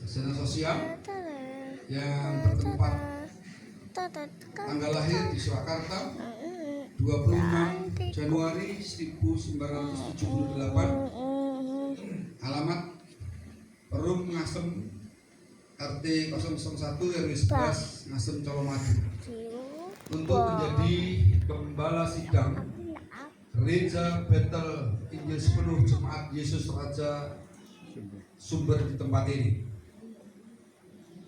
sarjana sosial yang bertempat tanggal lahir di Surakarta 26 Januari 1978, alamat Perum Ngasem, RT 001 RW 11 Ngasem Colomadu, untuk menjadi gembala sidang Gereja Bethel Injil Sepenuh Jemaat Yesus Raja Sumber di tempat ini,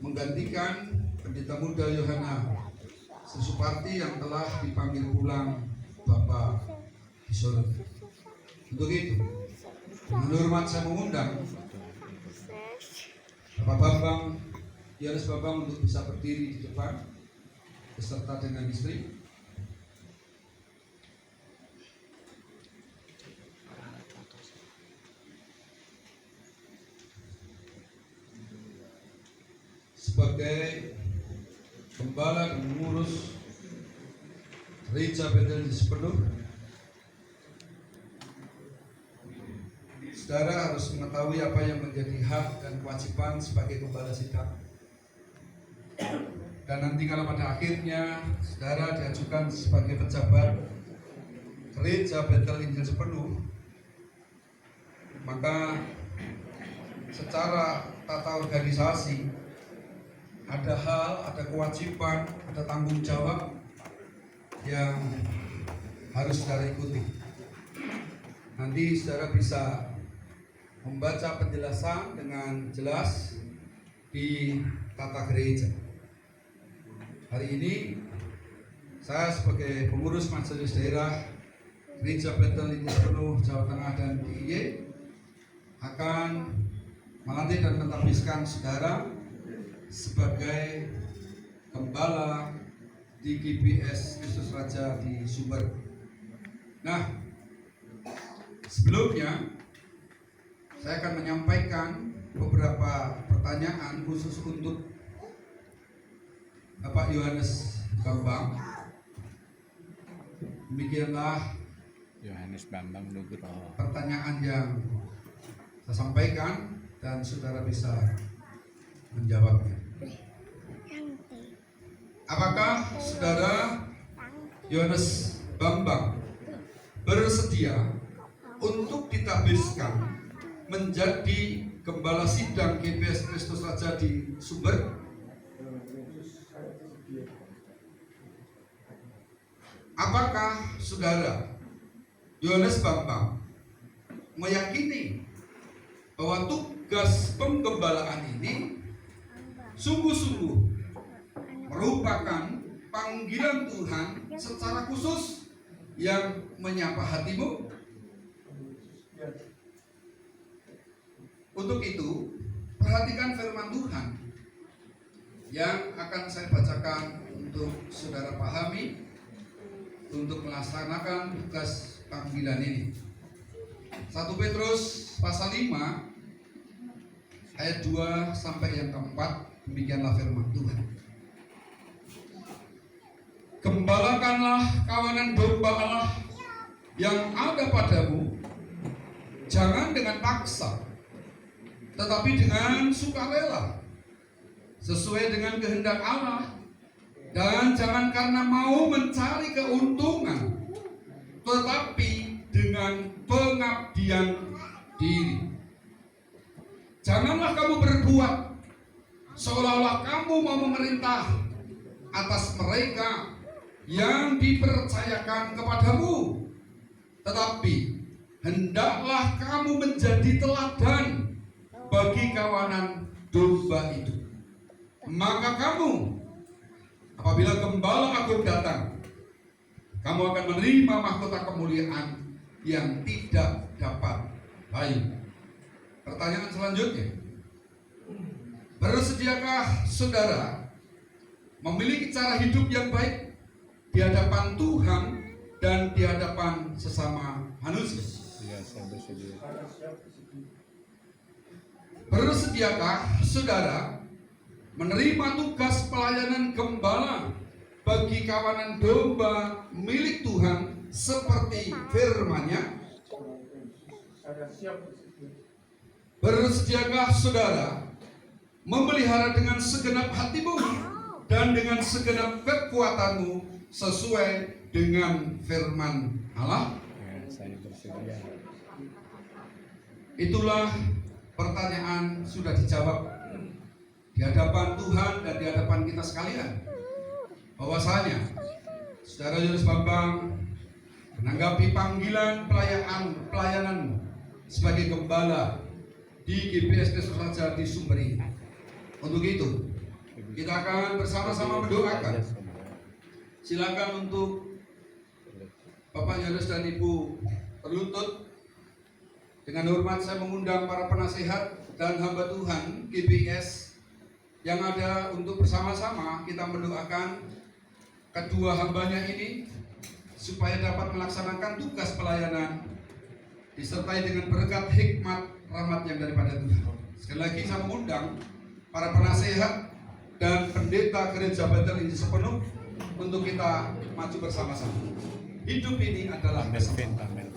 menggantikan Pendeta Muda Yohana Suparti yang telah dipanggil pulang Bapak di Solo. Untuk itu, dengan hormat saya mengundang Bapak Bambang, Yohanes Bambang untuk bisa berdiri di depan beserta dengan istri. Sebagai gembala dan mengurus Gereja Bethel Sepenuh, saudara harus mengetahui apa yang menjadi hak dan kewajiban sebagai gembala sidang. Dan nanti kalau pada akhirnya saudara diajukan sebagai pejabat Gereja Bethel Injil Sepenuh, maka secara tata organisasi ada hal, ada kewajiban, ada tanggung jawab yang harus saudara ikuti. Nanti saudara bisa membaca penjelasan dengan jelas di tata gereja. Hari ini saya sebagai pengurus majelis daerah Gereja Bethel Injil Sepenuh Jawa Tengah dan DIY akan melantik dan mentahbiskan saudara sebagai gembala di GBS Kristus Raja di Sumber. Nah, sebelumnya saya akan menyampaikan beberapa pertanyaan khusus untuk Bapak Yohanes Bambang. Demikianlah Yohanes Bambang Nugroho. pertanyaan yang saya sampaikan dan saudara bisa menjawabnya. Apakah saudara Yohanes Bambang bersedia untuk ditahbiskan menjadi gembala sidang GBS Kristus Raja di Sumber? Apakah saudara Yohanes Bambang meyakini bahwa tugas penggembalaan ini sungguh-sungguh merupakan panggilan Tuhan secara khusus yang menyapa hatimu? Untuk itu, perhatikan firman Tuhan yang akan saya bacakan untuk saudara pahami untuk melaksanakan tugas panggilan ini. 1 Petrus pasal 5 ayat 2 sampai yang keempat, demikianlah firman Tuhan. Gembalakanlah kawanan domba Allah yang ada padamu, jangan dengan paksa, tetapi dengan sukarela, sesuai dengan kehendak Allah, dan jangan karena mau mencari keuntungan, tetapi dengan pengabdian diri. Janganlah kamu berbuat seolah-olah kamu mau memerintah atas mereka yang dipercayakan kepadamu, tetapi hendaklah kamu menjadi teladan bagi kawanan domba itu. Maka kamu, apabila gembala agung datang, kamu akan menerima mahkota kemuliaan yang tidak dapat layu. Pertanyaan selanjutnya, bersediakah saudara memiliki cara hidup yang baik di hadapan Tuhan dan di hadapan sesama manusia? Ya, saya bersedia. Bersediakah saudara menerima tugas pelayanan gembala bagi kawanan domba milik Tuhan seperti firman-Nya? Bersediakah saudara memelihara dengan segenap hatimu dan dengan segenap kekuatanmu sesuai dengan firman Allah? Ya, saya bersedia. Itulah pertanyaan sudah dijawab di hadapan Tuhan dan di hadapan kita sekalian. Bahwasanya Saudara Yohanes Bambang menanggapi panggilan pelayananmu sebagai gembala di GBS Kristus Raja di Sumber ini. Untuk itu, kita akan bersama-sama mendoakan. Silakan untuk Bapak Yohanes dan Ibu terlutut. Dengan hormat saya mengundang para penasehat dan hamba Tuhan GBS yang ada untuk bersama-sama kita mendoakan kedua hambanya ini supaya dapat melaksanakan tugas pelayanan disertai dengan berkat hikmat rahmat yang daripada Tuhan. Sekali lagi saya mengundang para penasehat dan pendeta gereja Bethel ini sepenuh untuk kita maju bersama-sama. Hidup ini adalah kesempatan.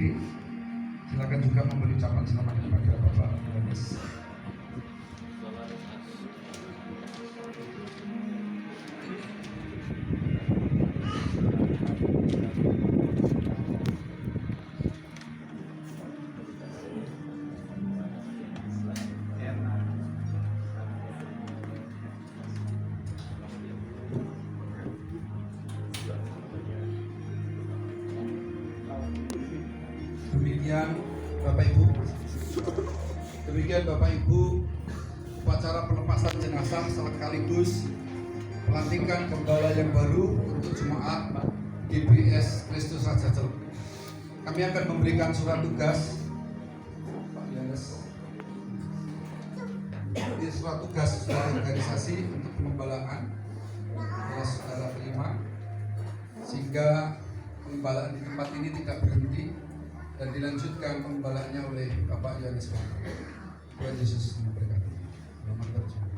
berdiri. Silakan juga memberi ucapan selamat kepada Bapak Yohanes. Demikian Bapak Ibu, upacara pelepasan jenazah sekaligus pelantikan gembala yang baru untuk jemaat GBS Kristus Raja Celuk. Kami akan memberikan surat tugas, Pak Yohanes, ini surat tugas dari organisasi untuk pengembalaan oleh saudara terima, sehingga pengembalaan di tempat ini tidak berhenti dan dilanjutkan pengembalaannya oleh Bapak Yohanes. Tuhan Yesus memberkati. Selamat berjumpa.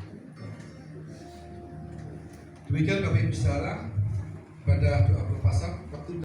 Demikian Bapak Ibu saudara, pada doa pelepasan waktu